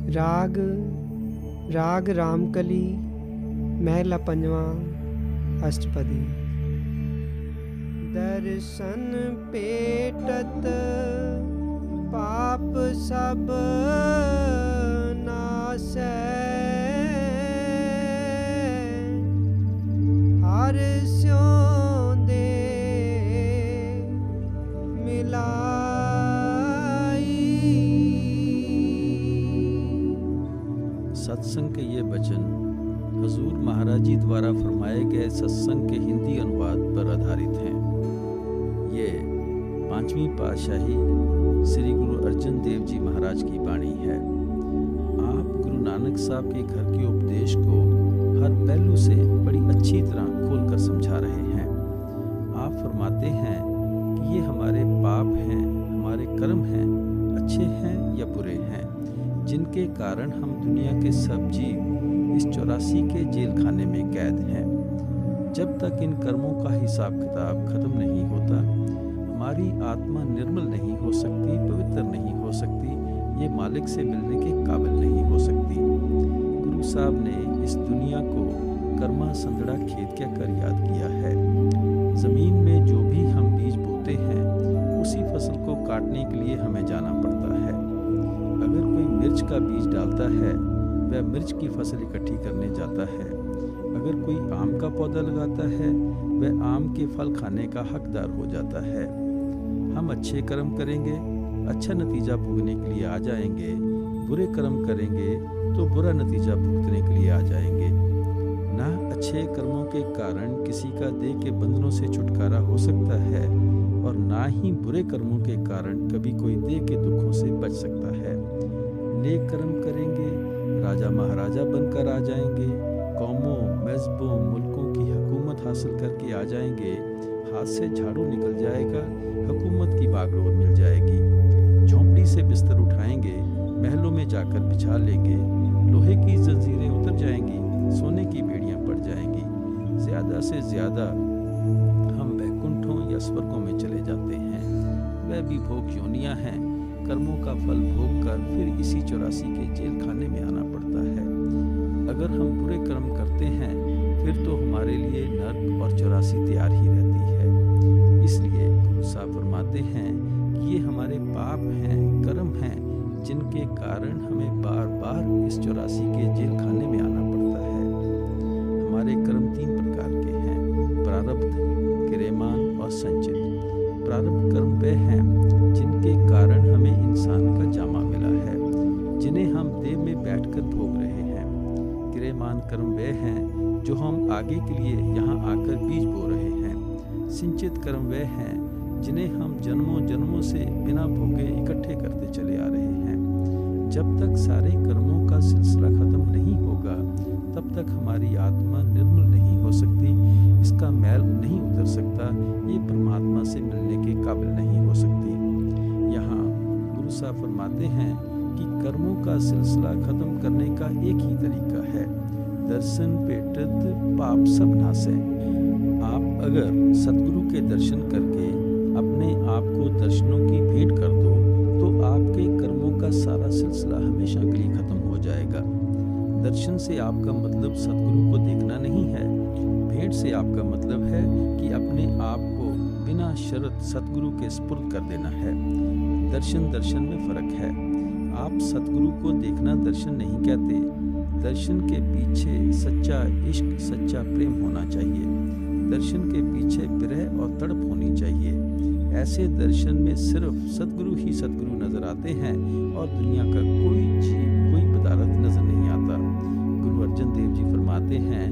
राग राग रामकली महला पंजवा अष्टपदी। दर्शन पेटत पाप सब नासै, हर स्यों दे मिलाई। सत्संग के ये वचन हजूर महाराज जी द्वारा फरमाए गए सत्संग के हिंदी अनुवाद पर आधारित हैं। ये 5वीं पातशाही श्री गुरु अर्जन देव जी महाराज की वाणी है। आप गुरु नानक साहब के घर के उपदेश को हर पहलू से बड़ी अच्छी तरह खोलकर समझा रहे हैं। आप फरमाते हैं कि ये हमारे पाप हैं, हमारे कर्म हैं, अच्छे हैं या बुरे हैं, जिनके कारण हम दुनिया के सब जीव इस 84 के जेल खाने में कैद हैं। जब तक इन कर्मों का हिसाब किताब खत्म नहीं होता, हमारी आत्मा निर्मल नहीं हो सकती, पवित्र नहीं हो सकती, ये मालिक से मिलने के काबिल नहीं हो सकती। गुरु साहब ने इस दुनिया को कर्मा संदड़ा खेत कहकर याद किया है। ज़मीन में जो भी हम बीज बोते हैं, उसी फसल को काटने के लिए हमें जाना पड़ता है। अगर कोई मिर्च का बीज डालता है, वह मिर्च की फसल इकट्ठी करने जाता है। अगर कोई आम का पौधा लगाता है, वह आम के फल खाने का हकदार हो जाता है। हम अच्छे कर्म करेंगे, अच्छा नतीजा भोगने के लिए आ जाएंगे। बुरे कर्म करेंगे तो बुरा नतीजा भुगतने के लिए आ जाएंगे। ना अच्छे कर्मों के कारण किसी का देह के बंधनों से छुटकारा हो सकता है, और ना ही बुरे कर्मों के कारण कभी कोई देह के दुखों से बच सकता है। नेक कर्म करेंगे, राजा महाराजा बनकर आ जाएंगे, कौमों मज़हबों मुल्कों की हुकूमत हासिल करके आ जाएंगे। हाथ से झाड़ू निकल जाएगा, हुकूमत की बागडोर मिल जाएगी। झोंपड़ी से बिस्तर उठाएंगे, महलों में जाकर बिछा लेंगे। लोहे की जंजीरें उतर जाएंगी, सोने की बेड़ियां पड़ जाएंगी। ज़्यादा से ज़्यादा हम वैकुंठों या स्वर्गों में चले जाते हैं। वह भी भोग योनियां हैं। कर्मों का फल भोग कर फिर इसी 84 के जेल खाने में आना पड़ता है। अगर हम बुरे कर्म करते हैं, फिर तो हमारे लिए नर्क और 84 तैयार ही रहती है। इसलिए गुरु साहब फरमाते हैं कि ये हमारे पाप हैं, कर्म हैं, जिनके कारण हमें बार बार इस 84 के जेल खाने में आना पड़ता है। हमारे कर्म 3 प्रकार के हैं: प्रारब्ध, क्रियमान और संचित। प्रारब्ध कर्म वे हैं जिनके कारण हमें इंसान का जामा मिला है, जिन्हें हम देह में बैठकर भोग रहे हैं। क्रियमान कर्म वे हैं जो हम आगे के लिए यहाँ आकर बीज बो रहे हैं। संचित कर्म वे हैं जिन्हें हम जन्मों जन्मों से बिना भोगे इकट्ठे करते चले आ रहे हैं। जब तक सारे कर्मों का सिलसिला खत्म नहीं होगा, तब तक हमारी आत्मा निर्मल नहीं हो सकती, इसका मैल नहीं उतर सकता, ये परमात्मा से मिलने के काबिल नहीं हो सकती। यहाँ गुरु साहब फरमाते हैं कि कर्मों का सिलसिला खत्म करने का एक ही तरीका है: दर्शन पेटत पाप सब नासै। आप अगर सतगुरु के दर्शन करके अपने आप को दर्शनों की भेंट कर दो, तो आपके कर्मों का सारा सिलसिला हमेशा के लिए खत्म हो जाएगा। दर्शन से आपका मतलब सतगुरु को देखना नहीं है। भेंट से आपका मतलब है कि अपने आप को बिना शर्त सतगुरु के सुपुर्द कर देना है। दर्शन दर्शन में फ़र्क है। आप सतगुरु को देखना दर्शन नहीं कहते। दर्शन के पीछे सच्चा इश्क, सच्चा प्रेम होना चाहिए। दर्शन के पीछे विरह और तड़प होनी चाहिए। ऐसे दर्शन में सिर्फ सतगुरु ही सतगुरु नजर आते हैं, और दुनिया का कोई जीव, कोई पदार्थ नजर नहीं आता। गुरु अर्जन देव जी फरमाते हैं,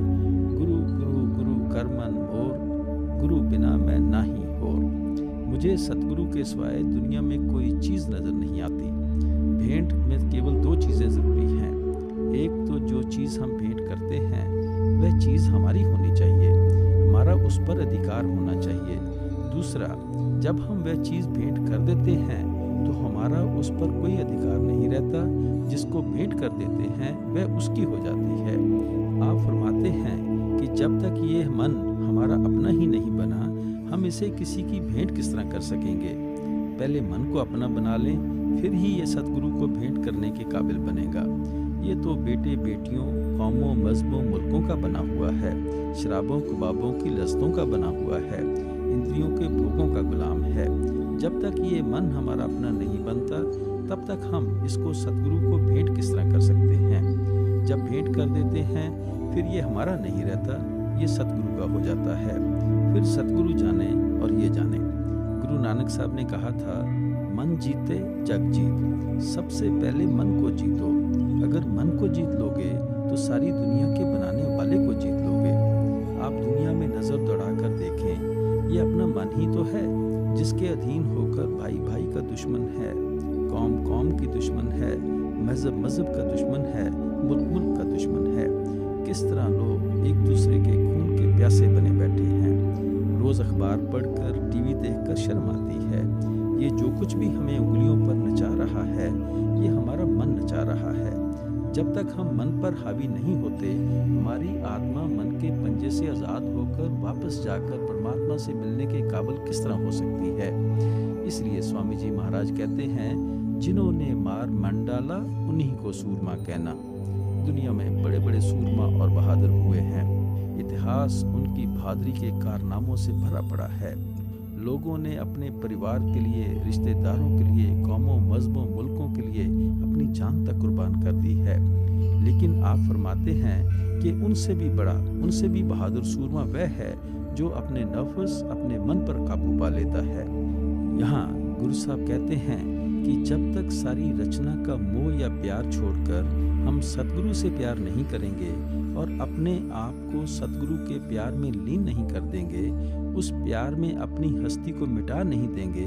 गुरु गुरु गुरु कर्मन और गुरु बिना मैं नाही होर। मुझे सतगुरु के सिवाय दुनिया में कोई चीज़ नजर नहीं आती। भेंट में केवल 2 चीज़ें ज़रूरी हैं। एक तो जो चीज़ हम भेंट करते हैं, वह चीज़ हमारी होनी चाहिए, हमारा उस पर अधिकार होना चाहिए। दूसरा, जब हम वह चीज़ भेंट कर देते हैं, तो हमारा उस पर कोई अधिकार नहीं रहता। जिसको भेंट कर देते हैं, वह उसकी हो जाती है। आप फरमाते हैं कि जब तक ये मन हमारा अपना ही नहीं बना, हम इसे किसी की भेंट किस तरह कर सकेंगे। पहले मन को अपना बना लें, फिर ही ये सतगुरु को भेंट करने के काबिल बनेगा। ये तो बेटे बेटियों, कौमों, मजहबों, मुल्कों का बना हुआ है, शराबों कबाबों की लज्जतों का बना हुआ है, इंद्रियों के भोगों का गुलाम है। जब तक ये मन हमारा अपना नहीं बनता, तब तक हम इसको सतगुरु को भेंट किस तरह कर सकते हैं? जब भेंट कर देते हैं, फिर ये हमारा नहीं रहता, ये सतगुरु का हो जाता है। फिर सतगुरु जाने और ये जाने। गुरु नानक साहब ने कहा था, मन जीते जग जीत। सबसे पहले मन को जीतो। अगर मन को जीत लोगे तो सारी दुनिया के बनाने वाले को जीत लोगे। आप दुनिया में नजर दौड़ाकर देखें, ये अपना मन ही तो है जिसके अधीन होकर भाई भाई का दुश्मन है, कौम कौम की दुश्मन है, मजहब मजहब का दुश्मन है, मुल्क मुल्क का दुश्मन है। किस तरह लोग एक दूसरे के खून के प्यासे बने बैठे हैं। रोज अखबार पढ़कर, टीवी देखकर शर्म आती है। ये जो कुछ भी हमें उंगलियों पर नचा रहा है, ये हमारा मन नचा रहा है। जब तक हम मन पर हावी नहीं होते, हमारी आत्मा मन के पंजे से आज़ाद होकर वापस जाकर परमात्मा से मिलने के काबिल किस तरह हो सकती है। इसलिए स्वामी जी महाराज कहते हैं, जिन्होंने मार मन डाला उन्हीं को सूरमा कहना। दुनिया में बड़े बड़े सूरमा और बहादुर हुए हैं। इतिहास उनकी बहादुरी के कारनामों से भरा पड़ा है। लोगों ने अपने परिवार के लिए, रिश्तेदारों के लिए, कौमों, मजहबों, मुल्कों के लिए अपनी जान तक कुर्बान कर दी है। लेकिन आप फरमाते हैं कि उनसे भी बड़ा, उनसे भी बहादुर सूरमा वह है जो अपने नफ्स, अपने मन पर काबू पा लेता है। यहाँ गुरु साहब कहते हैं कि जब तक सारी रचना का मोह या प्यार छोड़कर हम सतगुरु से प्यार नहीं करेंगे और अपने आप को सतगुरु के प्यार में लीन नहीं कर देंगे, उस प्यार में अपनी हस्ती को मिटा नहीं देंगे,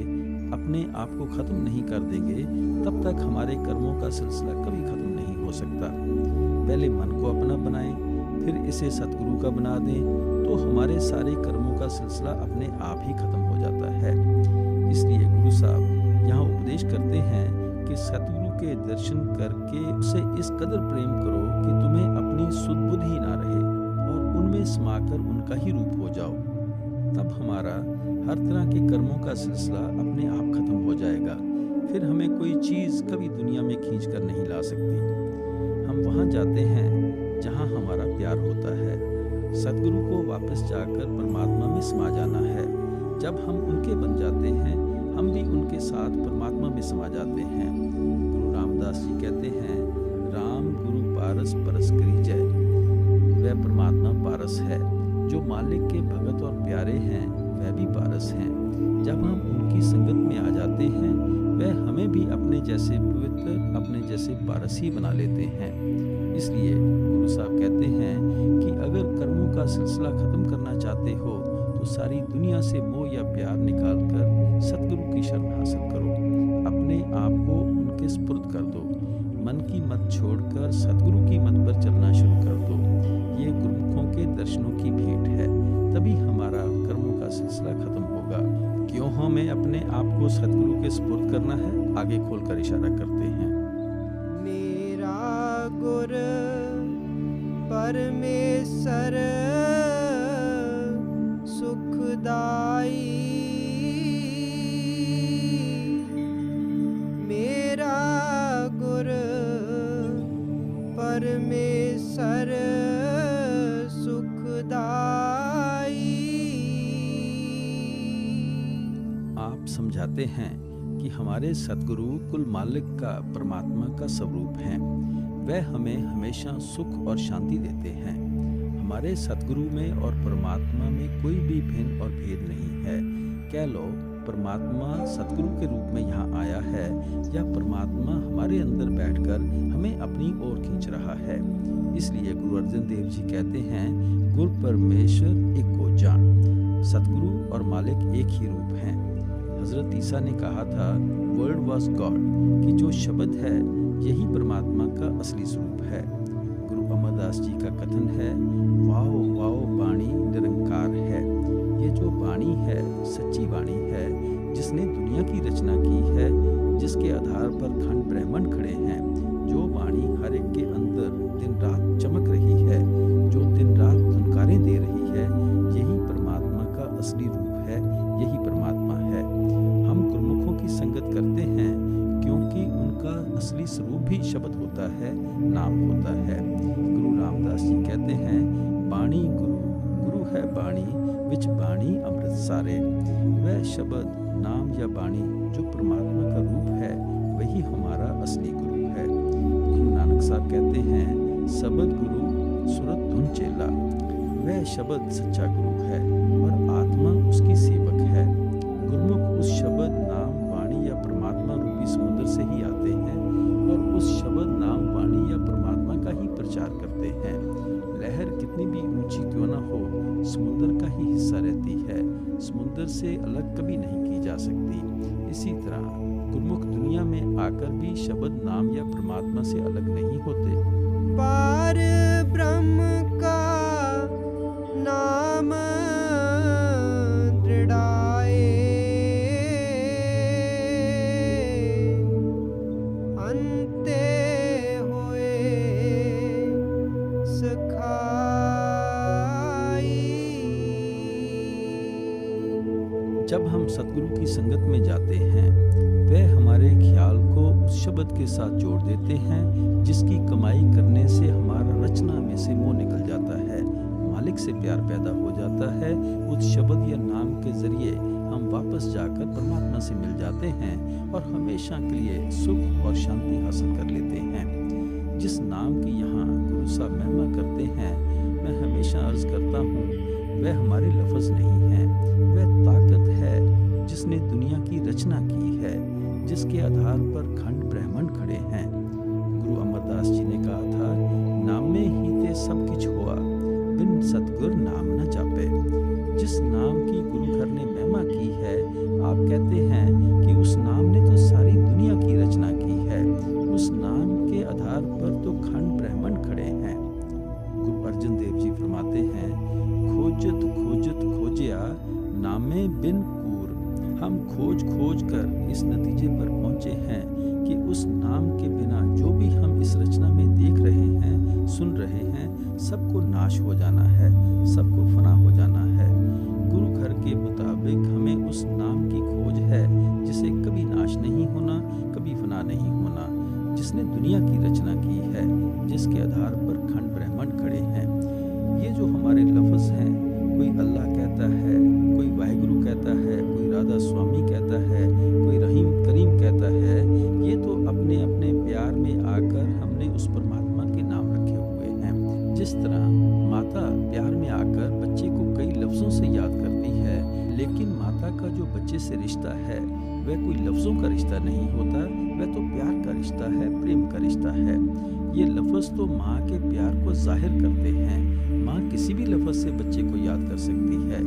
अपने आप को खत्म नहीं कर देंगे, तब तक हमारे कर्मों का सिलसिला कभी खत्म नहीं हो सकता। पहले मन को अपना बनाएं, फिर इसे सतगुरु का बना दें, तो हमारे सारे कर्मों का सिलसिला अपने आप ही खत्म हो जाता है। इसलिए गुरु साहब यहाँ उपदेश करते हैं कि सतगुरु के दर्शन करके उसे इस कदर प्रेम करो कि तुम्हें अपनी सुध बुध ही ना रहे और उनमें समाकर उनका ही रूप हो जाओ। तब हमारा हर तरह के कर्मों का सिलसिला अपने आप खत्म हो जाएगा। फिर हमें कोई चीज़ कभी दुनिया में खींच कर नहीं ला सकती। हम वहाँ जाते हैं जहाँ हमारा प्यार होता है। सतगुरु को वापस जाकर परमात्मा में समा जाना है। जब हम उनके बन जाते हैं, हम भी उनके साथ परमात्मा में समा जाते हैं। गुरु रामदास जी कहते हैं, राम गुरु पारस परस करी जय। वह परमात्मा पारस है, जो मालिक के भगत और प्यारे हैं, वह भी पारस हैं। जब हम उनकी संगत में आ जाते हैं, वह हमें भी अपने जैसे पवित्र, अपने जैसे पारस ही बना लेते हैं। इसलिए गुरु साहब कहते हैं कि अगर कर्मों का सिलसिला खत्म करना चाहते हो तो सारी दुनिया से मोह या प्यार निकालकर सतगुरु की शरण हासिल करो। अपने आप को उनके सुपुर्द कर दो। मन की मत छोड़कर सतगुरु की मत पर चलना शुरू कर दो। ये गुरुमुखों के दर्शनों की भेंट है। तभी हमारा कर्मों का सिलसिला खत्म होगा। क्यों हमें अपने आप को सतगुरु के सुपुर्द करना है? आगे खोलकर इशारा करते हैं। मेरा गुर परमेश्वर सुखदाई, मेरा गुर परमेश्वर सुखदाई। आप समझाते हैं कि हमारे सतगुरु कुल मालिक का, परमात्मा का स्वरूप हैं। वह हमें हमेशा सुख और शांति देते हैं। हमारे सतगुरु में और परमात्मा में कोई भी भिन्न और भेद नहीं है। कह लो परमात्मा सतगुरु के रूप में यहाँ आया है या परमात्मा हमारे अंदर बैठकर हमें अपनी ओर खींच रहा है। इसलिए गुरु अर्जन देव जी कहते हैं, गुरु परमेश्वर एक को जान। सतगुरु और मालिक एक ही रूप हैं। हजरत ईसा ने कहा था, वर्ड वॉज गॉड, कि जो शब्द है यही परमात्मा का असली स्वरूप है। गुरु अमरदास जी का कथन है, वाओ वाओ बाणी निरंकार है। ये जो बाणी है सच्ची बाणी है, जिसने दुनिया की रचना की है, जिसके आधार पर खंड ब्रह्मांड खड़े हैं। जो बाणी हर एक के अंदर दिन रात चमक रही है, जो दिन रात धुनकारें दे रही है, यही परमात्मा का असली रूप है, यही परमात्मा है। हम गुरुमुखों की संगत करते हैं, क्योंकि उनका असली स्वरूप भी शब्द होता है, नाम होता है। गुरु रामदास जी कहते हैं, बाणी गुरु, गुरु है बाणी, विच बाणी अमृत सारे। वह शब्द, नाम या बाणी जो परमात्मा का रूप है, वही हमारा असली गुरु है। गुरु नानक साहब कहते हैं, शब्द गुरु सुरत धुन चेला। वह शब्द सच्चा गुरु है और आत्मा उसकी सेवक है। गुरुमुख उस शब्द, नाम, वाणी या परमात्मा रूपी समुद्र से ही आते हैं और उस शब्द, नाम, वाणी या परमात्मा का ही प्रचार करते हैं। लहर कितनी भी ऊंची क्यों ना हो, समुद्र का ही हिस्सा रहती है, समुद्र से अलग कभी नहीं की जा सकती। इसी तरह गुरुमुख दुनिया में आकर भी शब्द, नाम या परमात्मा से अलग नहीं होते। पार ब्रह्म का नाम दृढ़ाए, अंते होए सखाई। जब हम सतगुरु की संगत में जाते हैं, वह हमारे ख्याल को उस शब्द के साथ जोड़ देते हैं जिसकी कमाई करने से हमारा रचना में से मोह निकल जाता है, मालिक से प्यार पैदा हो जाता है। उस शब्द या नाम के जरिए हम वापस जाकर परमात्मा से मिल जाते हैं और हमेशा के लिए सुख और शांति हासिल कर लेते हैं। जिस नाम की यहाँ गुरु साहब महिमा करते हैं, मैं हमेशा अर्ज करता हूँ, वह हमारे लफ्ज़ नहीं है, वह ताकत है जिसने दुनिया की रचना की है, जिसके आधार पर खंड ब्रह्मांड खड़े हैं। गुरु अमरदास जी ने कहा था, नामे ही ते सब किछ हुआ, बिन सतगुर नाम न जापे। जिस नाम की गुरु घर ने महिमा की है, आप कहते हैं कि उस नाम ने तो सारी दुनिया की रचना की है, उस नाम के आधार पर तो खंड ब्रह्मांड खड़े हैं। गुरु अर्जन देव जी फरमाते हैं, खोजत खोजत खोजिया नामे बिन कूर। हम खोज खोज कर इस नतीजे पर पहुंचे हैं कि उस नाम के बिना जो भी हम इस रचना में देख रहे हैं, सुन रहे हैं, सबको नाश हो जाना है, सबको फना हो जाना है। गुरु घर के मुताबिक हमें उस नाम की खोज है जिसे कभी नाश नहीं होना, कभी फना नहीं होना, जिसने दुनिया की रचना की है, जिसके आधार पर खंड ब्रह्मांड खड़े हैं। ये जो हमारे लफ्ज़ हैं, कोई अल्लाह कहता है, कोई वाहिगुरु कहता है, कोई राधा स्वामी कहता है, कोई रहीम करीम कहता है, ये तो अपने अपने प्यार में आकर हमने उस परमात्मा के नाम रखे हुए हैं। जिस तरह माता प्यार में आकर बच्चे को कई लफ्ज़ों से याद करती है, लेकिन माता का जो बच्चे से रिश्ता है वह कोई लफ्ज़ों का रिश्ता नहीं होता, वह तो प्यार का रिश्ता है, प्रेम का रिश्ता है। ये लफ्ज़ तो माँ के प्यार को जाहिर करते हैं। माँ किसी भी लफ्ज़ से बच्चे को याद कर सकती है।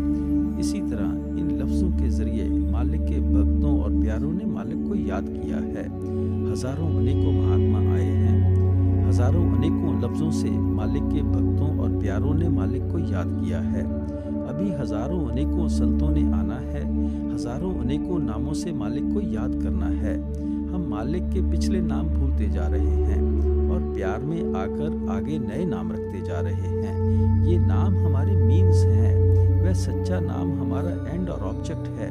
इसी तरह इन लफ्ज़ों के ज़रिए मालिक के भक्तों और प्यारों ने मालिक को याद किया है। हज़ारों अनेकों महात्मा आए हैं, हज़ारों अनेकों लफ्ज़ों से मालिक के भक्तों और प्यारों ने मालिक को याद किया है। अभी हज़ारों अनेकों संतों ने आना है, हज़ारों अनेकों नामों से मालिक को याद करना है। हम मालिक के पिछले नाम भूलते जा रहे हैं और प्यार में आकर आगे नए नाम रखते जा रहे हैं। ये नाम हमारे मीन्स हैं, वह सच्चा नाम हमारा एंड और ऑब्जेक्ट है।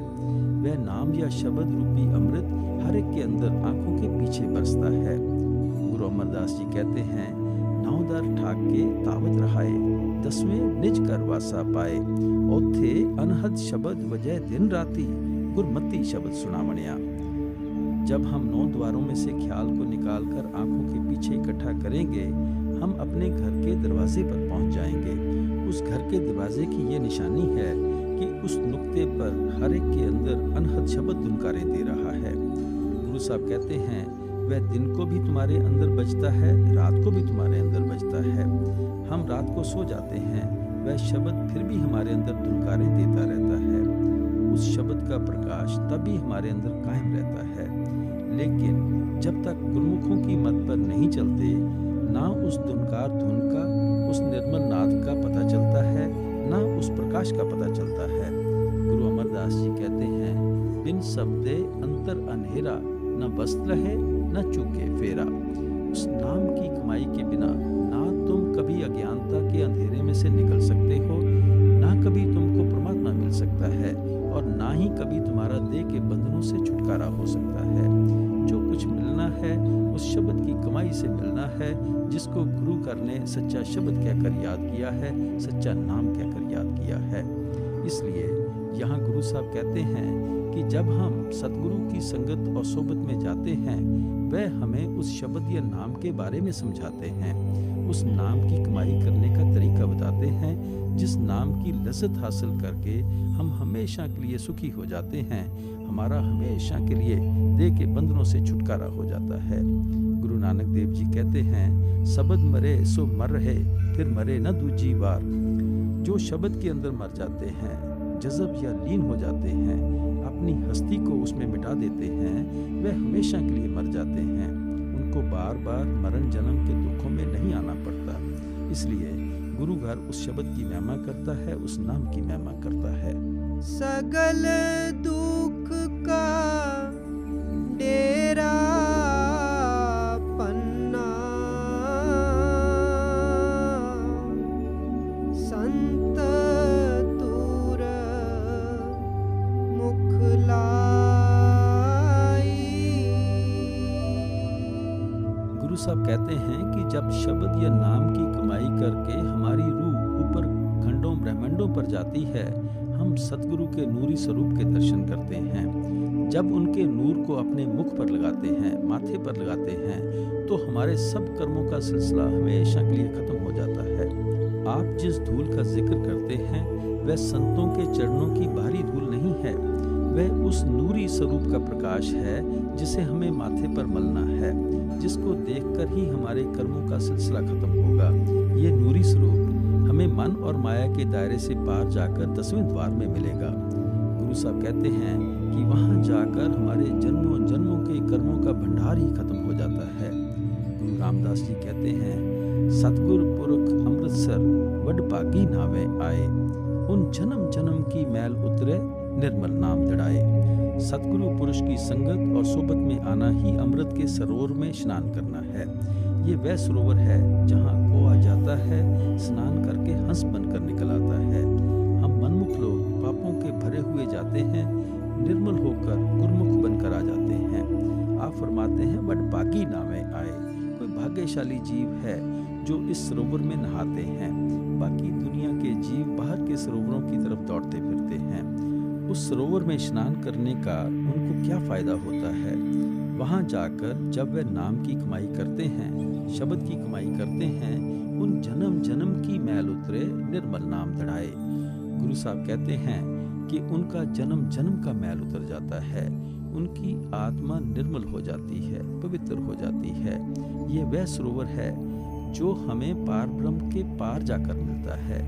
वह नाम या शब्द रूपी अमृत हर एक के अंदर आंखों के पीछे बरसता है। गुरु अमरदास जी कहते हैं, नावदार ठाक के तावत रहाए, दसवें निज कर वासा पाए। ओथे अनहद शब्द वजह दिन राती, गुरमती शब्द सुनावणिया। जब हम 9 द्वारों में से ख्याल को निकालकर आंखों के पीछे इकट्ठा करेंगे, हम अपने घर के दरवाजे पर पहुंच जाएंगे। उस घर के दरवाजे की ये निशानी है कि उस नुक्ते पर हर एक के अंदर अनहद शब्द दुनकारे दे रहा है। गुरु साहब कहते हैं, वह दिन को भी तुम्हारे अंदर बजता है, रात को भी तुम्हारे अंदर बजता है। हम रात को सो जाते हैं, वह शब्द फिर भी हमारे अंदर दुनकारे देता रहता है। उस शब्द का प्रकाश तभी हमारे अंदर कायम रहता है। लेकिन जब तक गुरुमुखों की मत पर नहीं चलते, ना उस धुनकार धुन का, उस निर्मल नाद का पता चलता है, ना उस प्रकाश का पता चलता है। गुरु अमरदास जी कहते हैं, बिन शब्दे अंतर अनहेरा, न वस्त्र है न चूके फेरा। उस नाम की कमाई के बिना ना तुम कभी अज्ञानता के अंधेरे में से निकल सकते हो, ना कभी तुमको परमात्मा मिल सकता है, और ना ही कभी तुम्हारा देह के बंधनों से छुटकारा हो सकता है। जो कुछ जी से मिलना है, जिसको गुरु घर ने सच्चा शब्द कहकर याद किया है, सच्चा नाम कहकर याद किया है। इसलिए यहाँ गुरु साहब कहते हैं कि जब हम सतगुरु की संगत और सोबत में जाते हैं, वह हमें उस शब्द या नाम के बारे में समझाते हैं, उस नाम की कमाई करने का तरीका बताते हैं, जिस नाम की लज़्ज़त हासिल करके हम हमेशा के लिए सुखी हो जाते हैं, हमारा हमेशा के लिए देह के बंधनों से छुटकारा हो जाता है। गुरु नानक देव जी कहते हैं, शब्द मरे सो मर रहे, फिर मरे न दूजी बार। जो शब्द के अंदर मर जाते हैं, जज़ब या लीन हो जाते हैं, अपनी हस्ती को उसमें मिटा देते हैं, वे हमेशा के लिए मर जाते हैं। उनको बार बार मरण जन्म के दुखों में नहीं आना पड़ता। इसलिए गुरु घर उस शब्द की महिमा करता है, उस नाम की महिमा करता है। सगल दुख का डेरा पन्ना, संत तूर मुख लाई। गुरु साहब कहते हैं कि जब शब्द या नाम की कमाई करके हमारी रूह ऊपर खंडों ब्रह्मांडों पर जाती है, हम सतगुरु के नूरी स्वरूप के दर्शन करते हैं। जब उनके नूर को अपने मुख पर लगाते हैं, माथे पर लगाते हैं, तो हमारे सब कर्मों का सिलसिला हमेशा के लिए खत्म हो जाता है। आप जिस धूल का जिक्र करते हैं, वह संतों के चरणों की बाहरी धूल नहीं है, वह उस नूरी स्वरूप का प्रकाश है जिसे हमें माथे पर मलना है, जिसको देखकर ही हमारे कर्मों का सिलसिला खत्म होगा। ये नूरी स्वरूप हमें मन और माया के दायरे से पार जाकर 10वें द्वार में मिलेगा। गुरु साहब कहते हैं कि वहां जाकर हमारे जन्मों जन्मों के कर्मों का भंडार ही खत्म हो जाता है। गुरु रामदास जी कहते हैं, सतगुर पुरख अमृतसर वडभागी नावे आए, उन जन्म जन्म की मैल उतरे निर्मल नाम दड़ाए। सतगुरु पुरुष की संगत और सोबत में आना ही अमृत के सरोवर में स्नान करना है। ये वह सरोवर है जहाँ कोआ जाता है, स्नान करके हंस बनकर निकल आता है। हम मनमुख लोग पापों के भरे हुए जाते हैं, निर्मल होकर गुरमुख बनकर आ जाते हैं। आप फरमाते हैं, वडभागी नावे आए, कोई भाग्यशाली जीव है जो इस सरोवर में नहाते हैं। बाकी दुनिया के जीव बाहर के सरोवरों की तरफ दौड़ते फिरते हैं। उस सरोवर में स्नान करने का उनको क्या फायदा होता है? वहां जाकर जब वे नाम की कमाई करते हैं, शब्द की कमाई करते हैं, उन जन्म जन्म की मैल उतरे निर्मल नाम दड़ाए। गुरु साहब कहते हैं कि उनका जन्म जन्म का मैल उतर जाता है, उनकी आत्मा निर्मल हो जाती है, पवित्र हो जाती है। ये वह सरोवर है जो हमें पार ब्रह्म के पार जाकर मिलता है,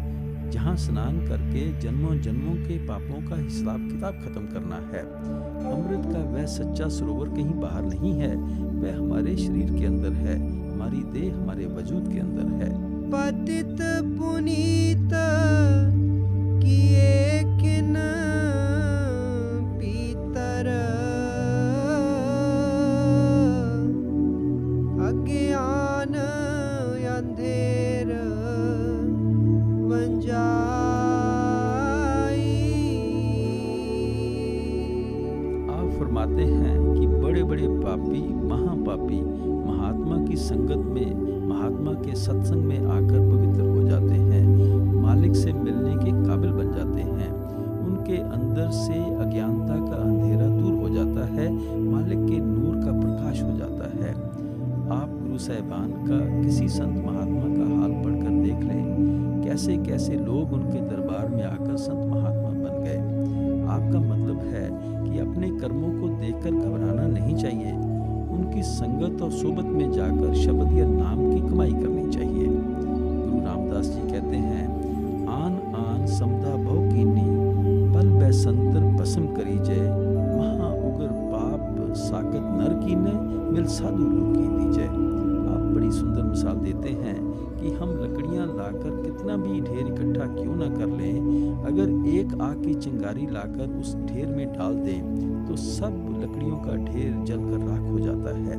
जहाँ स्नान करके जन्मों जन्मों के पापों का हिसाब किताब खत्म करना है। अमृत का वह सच्चा सरोवर कहीं बाहर नहीं है, वह हमारे शरीर के अंदर है, हमारी देह हमारे वजूद के अंदर है। पतित पुनीत किए किन पीतर, अज्ञान अंधेर वंजाई। आप फरमाते हैं कि बड़े बड़े पापी महापापी महात्मा की संगत में, महात्मा के सत्संग में आकर पवित्र हो जाते हैं, मालिक से मिलने के काबिल बन जाते हैं। उनके अंदर से अज्ञानता का अंधेरा दूर हो जाता है, मालिक के नूर का प्रकाश हो जाता है। आप गुरु साहिबान का किसी संत महात्मा का हाल पढ़कर देख लें, कैसे कैसे लोग उनके दरबार में आकर संत महात्मा बन गए। आपका मतलब है कि अपने कर्मों को देखकर घबराना नहीं चाहिए, उनकी संगत और सोबत में जाकर शब्द या नाम की कमाई करनी चाहिए। गुरु रामदास जी कहते हैं, आन आन समदा भव कीनी, पल बै संतर भस्म करी जय, महा उगर पाप साकत नर कीने, मिल साधु लोकी दीजय। आप बड़ी सुंदर मिसाल देते हैं कि हम लकड़ियां लाकर कितना भी ढेर इकट्ठा क्यों ना कर लें, अगर एक आग की चिंगारी लाकर उस ढेर में डाल दें तो सब लकड़ियों का ढेर जलकर राख हो जाता है।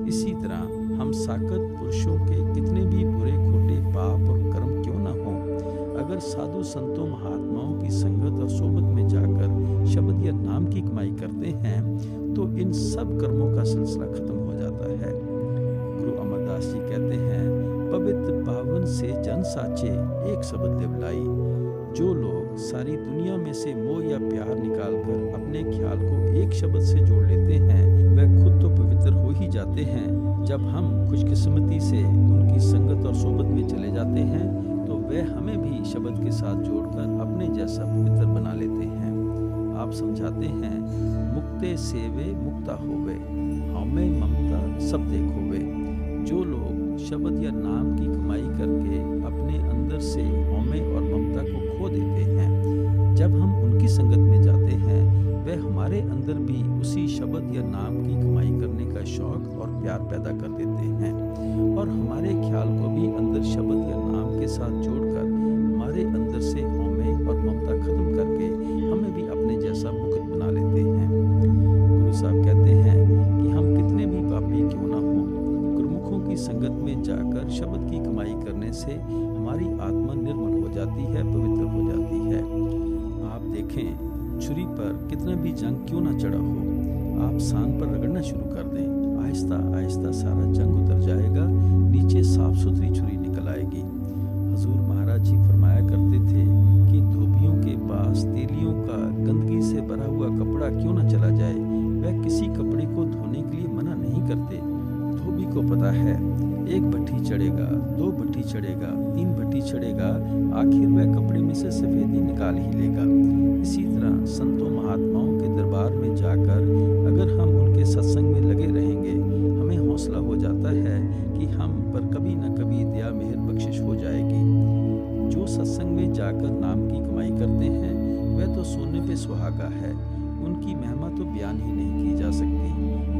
इसी तरह हम साकत पुरुषों के कितने भी बुरे खोटे पाप और कर्म क्यों ना हों, अगर साधु संतों महात्माओं की संगत और सोबत में जाकर शब्द या नाम की कमाई करते हैं तो इन सब कर्मों का सिलसिला खत्म हो जाता है। गुरु अमरदास जी कहते हैं, पवित्र पावन से जन साचे एक शब्द लिवलाई। जो लोग सारी दुनिया में से मोह या प्यार निकालकर अपने ख्याल को एक शब्द से जोड़ लेते हैं, वह खुद तो पवित्र हो ही जाते हैं। जब हम खुशकिस्मती से उनकी संगत और सोबत में चले जाते हैं तो वह हमें भी शब्द के साथ जोड़कर अपने जैसा पवित्र बना लेते हैं। आप समझाते हैं, मुक्ते सेवे मुक्ता होवे, हमें ममता सब देखोवे। जो लोग शब्द या नाम की कमाई करके अपने अंदर से हमें और ममता को खो देते हैं, जब हम उनकी संगत में जाते हैं वह हमारे अंदर भी उसी शब्द या नाम की कमाई करने का शौक और प्यार पैदा कर देते हैं और हमारे ख्याल को भी अंदर शब्द या नाम के साथ जोड़कर हमारे अंदर से हमें और ममता खत्म करके हमें भी अपने जैसा मुकुट बना लेते हैं। गुरु साहब कहते हैं कि हम कितने भी पापी क्यों ना हो, गुरुमुखों की संगत में जाकर शब्द की कमाई करने से हमारी आत्मा निर्मल हो जाती है, पवित्र हो जाती है। आप देखें, छुरी पर कितना भी जंग क्यों ना चढ़ा हो, आप सान पर रगड़ना शुरू कर दें, आहिस्ता आहिस्ता सारा जंग उतर जाएगा, नीचे साफ सुथरी छुरी निकल आएगी। हजूर महाराज जी फरमाया करते थे कि धोबियों के पास तेलियों का गंदगी से भरा हुआ कपड़ा क्यों ना चला जाए, वह किसी कपड़े को धोने के लिए मना नहीं करते। धोबी को पता है, एक भट्ठी चढ़ेगा, 2 भट्ठी चढ़ेगा, 3 भट्ठी चढ़ेगा, आखिर वह कपड़े में से सफेदी निकाल ही लेगा। इसी तरह संतों महात्माओं के दरबार में जाकर अगर हम उनके सत्संग में लगे रहेंगे, हमें हौसला हो जाता है कि हम पर कभी न कभी दया मेहर बख्शिश हो जाएगी। जो सत्संग में जाकर नाम की कमाई करते हैं वह तो सोने पे सुहागा है, उनकी महिमा तो बयान ही नहीं की जा सकती।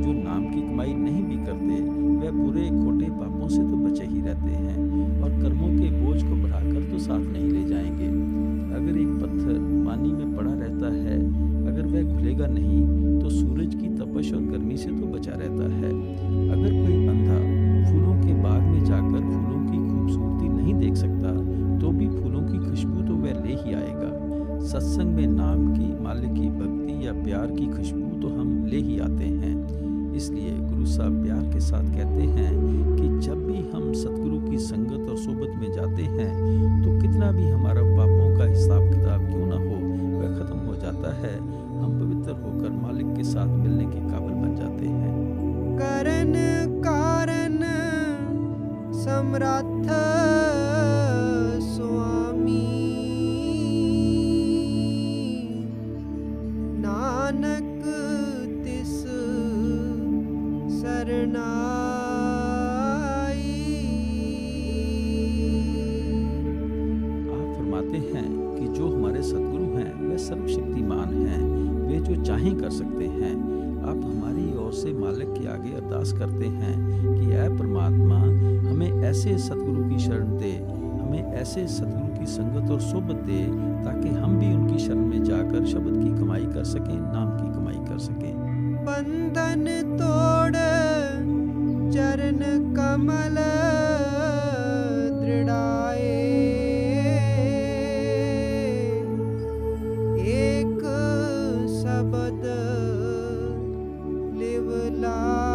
जो नाम की कमाई नहीं भी करते वह बुरे खोटे पापों से तो बचे ही रहते हैं और कर्मों के बोझ को बढ़ाकर तो साथ नहीं ले जाएंगे। अगर एक पत्थर पानी में पड़ा रहता है, अगर वह घुलेगा नहीं तो सूरज की तपश और गर्मी से तो बचा रहता है। अगर कोई अंधा फूलों के बाग में जाकर फूलों की खूबसूरती नहीं देख सकता तो भी फूलों की खुशबू तो वह ले ही आएगा। सत्संग में नाम की, मालिक की भक्ति या प्यार की खुशबू तो हम ले ही आते हैं। इसलिए गुरु साहब प्यार के साथ कहते हैं कि जब भी हम सतगुरु की संगत और सोबत में जाते हैं तो कितना भी हमारा पापों का हिसाब किताब क्यों ना हो, वह खत्म हो जाता है। हम पवित्र होकर मालिक के साथ मिलने के काबिल बन जाते हैं। करण कारण समर्थ स्वामी, नानक तिस सरनाई। आप फरमाते हैं कि जो हमारे सद्गुरु हैं वह सर्वशक्तिमान हैं, वे जो चाहें कर सकते हैं। आप हमारी ओर से मालिक के आगे अरदास करते हैं कि ऐ परमात्मा, हमें ऐसे सतगुरु की शरण दे, हमें ऐसे सतगुरु की संगत और सोबत दे ताकि हम भी उनकी शरण में जाकर शब्द की कमाई कर सकें, नाम की कमाई कर सकें। बंधन तोड़ चरण कमल दृढ़ाए, एक शब्द लिवलाई।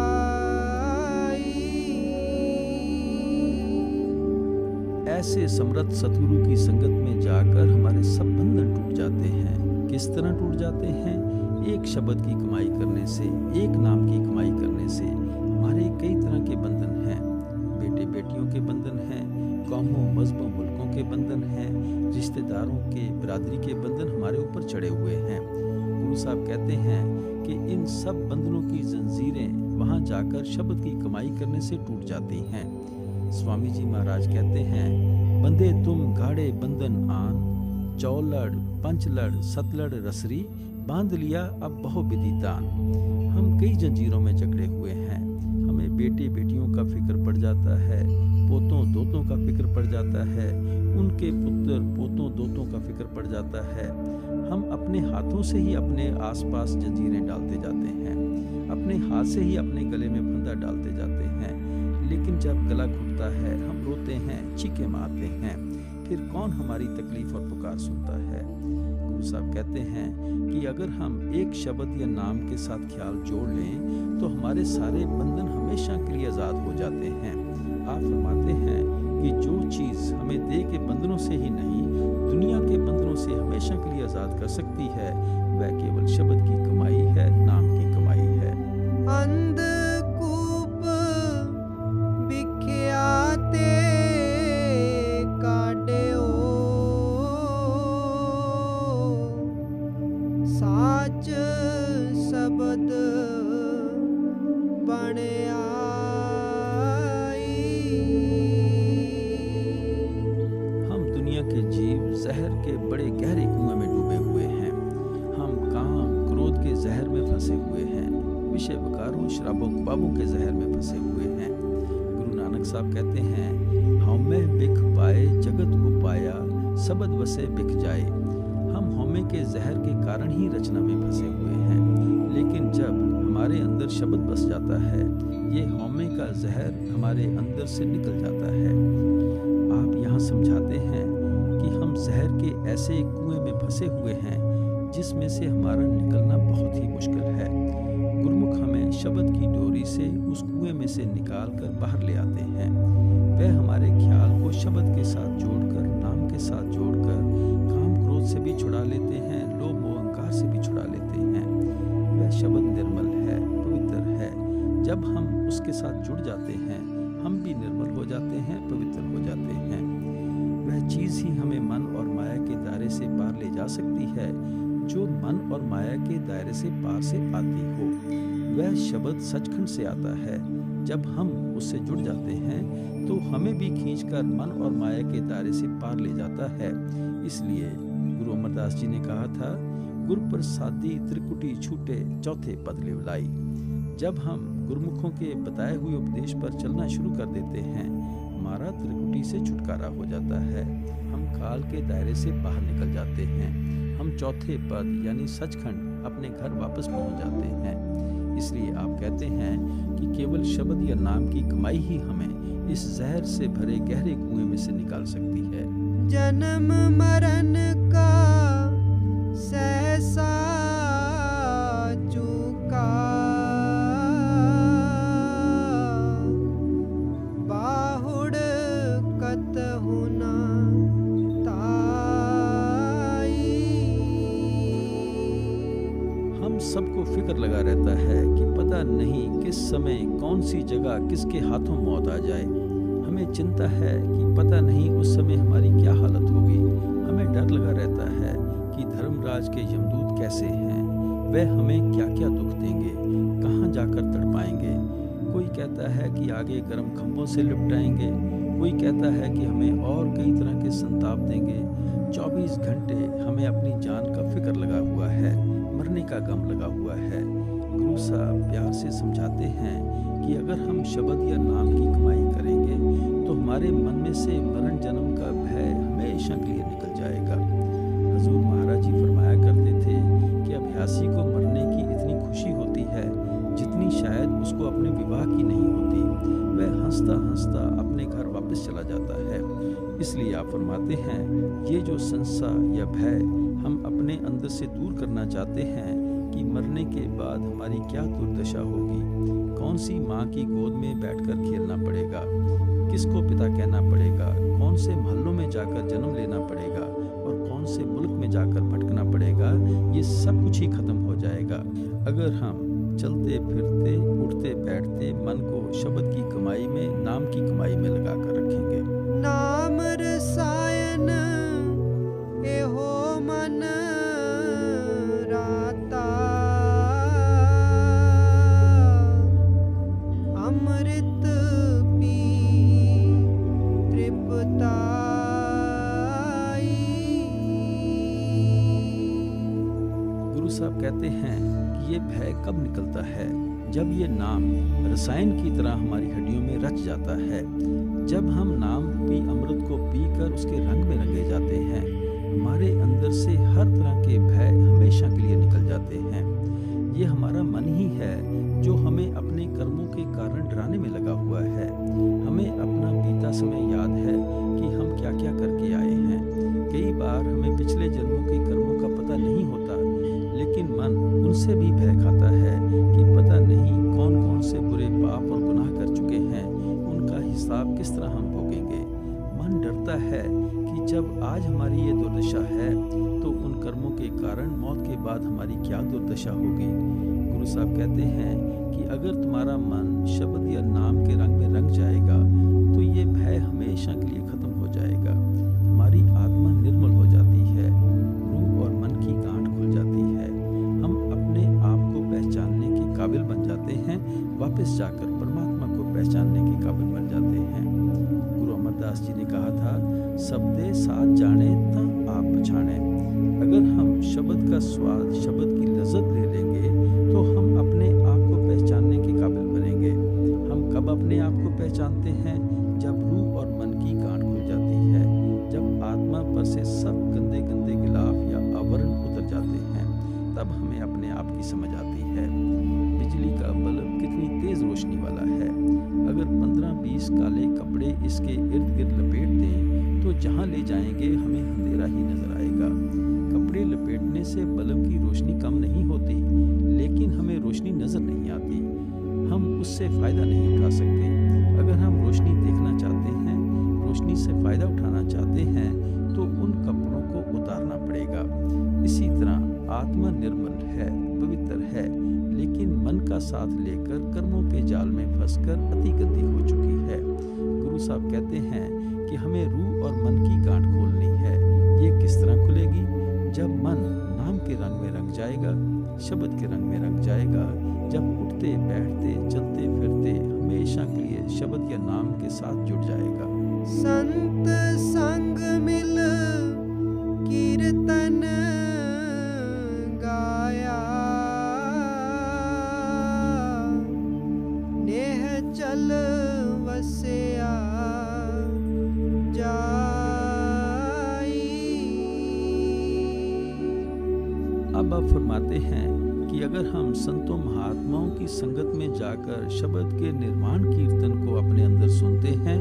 ऐसे समर्थ सतगुरु की संगत में जाकर हमारे सब बंधन टूट जाते हैं। किस तरह टूट जाते हैं? एक शब्द की कमाई करने से, एक नाम की कमाई करने से हमारे कई तरह के बंधन हैं। बेटे बेटियों के बंधन हैं, कौमों मजहबों मुल्कों के बंधन हैं, रिश्तेदारों के, बिरादरी के बंधन हमारे ऊपर चढ़े हुए हैं। गुरु साहब कहते हैं कि इन सब बंधनों की जंजीरें वहां जाकर शब्द की कमाई करने से टूट जाती हैं। स्वामी जी महाराज कहते हैं, बंदे तुम गाढ़े बंधन आन, चौलड़ पंचलड़ सतलड़ रसरी, बांध लिया अब बहु विधि तान। हम कई जंजीरों में जकड़े हुए हैं। हमें बेटे बेटियों का फिक्र पड़ जाता है, पोतों दोतों का फिक्र पड़ जाता है, उनके पुत्र पोतों दोतों का फिक्र पड़ जाता है। हम अपने हाथों से ही अपने आसपास जंजीरें डालते जाते हैं, अपने हाथ से ही अपने गले में फंदा डालते जाते हैं। लेकिन जब गला घुटता है, हम रोते हैं, चीखे मारते हैं, फिर कौन हमारी तकलीफ और पुकार सुनता है? गुरु साहब कहते हैं कि अगर हम एक शब्द या नाम के साथ ख्याल जोड़ लें तो हमारे सारे बंधन हम हमेशा के लिए आज़ाद हो जाते हैं। आप फरमाते हैं कि जो चीज़ हमें देह के बंधनों से ही नहीं, दुनिया के बंधनों से हमेशा के लिए आज़ाद कर सकती है, वह केवल शब्द की कमाई है, नाम की कमाई है। अंधकूप बिख्याते काढेओ, साच शब्द बने आई। हम दुनिया के जीव जहर के बड़े गहरे कुएं में डूबे हुए हैं। हम काम क्रोध के जहर में फंसे हुए हैं, विषय विकारों शराबों ख्वाबों के जहर में फंसे हुए हैं। गुरु नानक साहब कहते हैं, हौमे बिख पाए जगत उपाया, शब्द वसे बिख जाए। हम हौमे के जहर के कारण ही रचना में फंसे हुए हैं, लेकिन जब हमारे अंदर शब्द बस जाता है, ये हौमे का जहर हमारे अंदर से निकल जाता है। आप यहाँ समझाते हैं कि हम जहर के ऐसे कुएं में फंसे हुए हैं जिसमें से हमारा निकलना बहुत ही मुश्किल है। गुरुमुख हमें शब्द की डोरी से उस कुएं में से निकाल कर बाहर ले आते हैं। वह हमारे ख्याल को शब्द के साथ जोड़कर, नाम के साथ जोड़कर, काम क्रोध से भी छुड़ा लेते हैं, लोभ मोह अहंकार से भी छुड़ा लेते हैं। वह शब्द निर्मल है, पवित्र है। जब हम उसके साथ जुड़ जाते हैं, हम भी निर्मल हो जाते हैं, पवित्र हो जाते हैं। वह चीज़ ही हमें मन और माया के दायरे से पार ले जा सकती है, जो मन और माया के दायरे से पार से आती हो। वह शब्द सचखंड से आता है। जब हम उससे जुड़ जाते हैं तो हमें भी खींचकर मन और माया के दायरे से पार ले जाता है। इसलिए गुरु अमरदास जी ने कहा था, गुरु प्रसादी त्रिकुटी छूटे चौथे पद लेवलाई। जब हम गुरुमुखों के बताए हुए उपदेश पर चलना शुरू कर देते हैं, हमारा त्रिकुटी से छुटकारा हो जाता है। हम काल के दायरे से बाहर निकल जाते हैं। हम चौथे पद यानी सचखंड अपने घर वापस पहुंच जाते हैं। इसलिए आप कहते हैं कि केवल शब्द या नाम की कमाई ही हमें इस जहर से भरे गहरे कुएं में से निकाल सकती है। जन्म मरण का सहसा चूका, बाहुड़ कतहु न ताई। हम सबको फिक्र लगा रहता है कि पता नहीं किस समय कौन सी जगह किसके हाथों मौत आ जाए। हमें चिंता है कि पता नहीं उस समय हमारी क्या हालत होगी। हमें डर लगा रहता है कि धर्मराज के यमदूत कैसे हैं, वह हमें क्या क्या दुख देंगे, कहाँ जाकर तड़पाएंगे। कोई कहता है कि आगे गर्म खंभों से लिपटाएंगे, कोई कहता है कि हमें और कई तरह के संताप देंगे। 24 घंटे हमें अपनी जान का फिक्र लगा हुआ है, मरने का गम लगा हुआ है। गुरु साहब प्यार से समझाते हैं कि अगर हम शब्द या नाम की कमाई करेंगे तो हमारे मन में से मरण जन्म का भय हमेशा के लिए निकल जाएगा। हजूर महाराज जी फरमाया करते थे कि अभ्यासी को मरने की इतनी खुशी होती है जितनी शायद उसको अपने विवाह की नहीं होती। वह हंसता हंसता अपने घर वापस चला जाता है। इसलिए आप फरमाते हैं, ये जो संशय या भय हम अपने अंदर से दूर करना चाहते हैं कि मरने के बाद हमारी क्या दुर्दशा होगी, कौन सी माँ की गोद में बैठकर खेलना पड़ेगा, किसको पिता कहना पड़ेगा, कौन से महलों में जाकर जन्म लेना पड़ेगा और कौन से मुल्क में जाकर भटकना पड़ेगा, ये सब कुछ ही खत्म हो जाएगा अगर हम चलते फिरते उठते बैठते मन को शब्द की कमाई में, नाम की कमाई में लगा कर रखेंगे। नाम रसायन एहो मन राता, अमृत पी तृप्ताई। गुरु साहब कहते हैं कि ये भय कब निकलता है, जब ये नाम रसायन की तरह हमारी हड्डियों में रच जाता है। जब हम नाम रूपी अमृत को पीकर उसके रंग में रंगे जाते हैं, हमारे अंदर से हर तरह के भय हमेशा के लिए निकल जाते हैं। ये हमारा मन ही है जो हमें अपने कर्मों के कारण डराने में लगा हुआ है। हमें अपना बीता समय याद है कि हम क्या क्या करके आए हैं। कई बार हमें पिछले जन्मों के कर्मों का पता नहीं होता, लेकिन मन उनसे भी भय खाता है कि पता नहीं कौन कौन से बुरे पाप और गुनाह कर चुके हैं, उनका हिसाब किस तरह हम भोगेंगे। मन डरता है कि जब आज हमारी ये दुर्दशा है तो उन कर्मों के कारण मौत के बाद हमारी क्या दुर्दशा होगी। गुरु साहब कहते हैं कि अगर तुम्हारा मन शब्द या नाम के रंग में रंग जाएगा तो ये भय हमेशा के लिए खत्म हो जाएगा। हमारी आत्मा निर्मल हो जाती है, रूह और मन की गांठ खुल जाती है, हम अपने आप को पहचानने के काबिल बन जाते हैं, वापस जाकर परमात्मा को पहचानने के काबिल बन जाते हैं। गुरु अमरदास जी ने कहा था, शब्दे साथ जाने ता आप पछाने। अगर हम शब्द का स्वाद, शब्द की लज्जत ले लेंगे तो हम अपने आप को पहचानने के काबिल बनेंगे। हम कब अपने आप को पहचानते हैं? जब रूह और मन की गांठ खुल जाती है, जब आत्मा पर से सब गंदे गंदे गिलाफ या आवरण उतर जाते हैं, तब हमें अपने आप की समझ आती है। बिजली का बल्ब कितनी तेज रोशनी वाला है, अगर 15-20 काले कपड़े इसके इर्द गिर्द लपेट दें तो जहाँ ले जाएंगे हमें अंधेरा ही नजर आएगा। कपड़े लपेटने से बल्ब की रोशनी कम नहीं होती, लेकिन हमें रोशनी नजर नहीं आती, हम उससे फायदा नहीं उठा सकते। अगर हम रोशनी देखना चाहते हैं, रोशनी से फायदा उठाना चाहते हैं तो उन कपड़ों को उतारना पड़ेगा। इसी तरह आत्मा निर्मल है, पवित्र है, लेकिन मन का साथ लेकर कर्मों के जाल में फंसकर अति गंदी हो चुकी है। गुरु साहब कहते हैं कि हमें रूह और मन की गांठ खोलनी है। ये किस तरह खुलेगी? जब मन नाम के रंग में रंग जाएगा, शब्द के रंग में रंग जाएगा, जब उठते बैठते चलते फिरते हमेशा के लिए शब्द या नाम के साथ जुड़ जाएगा। संत संग मिल कीर्तन गाया, नेह चल वसिया अब आप फरमाते हैं कि अगर हम संतों महात्माओं की संगत में जाकर शब्द के निर्माण कीर्तन को अपने अंदर सुनते हैं,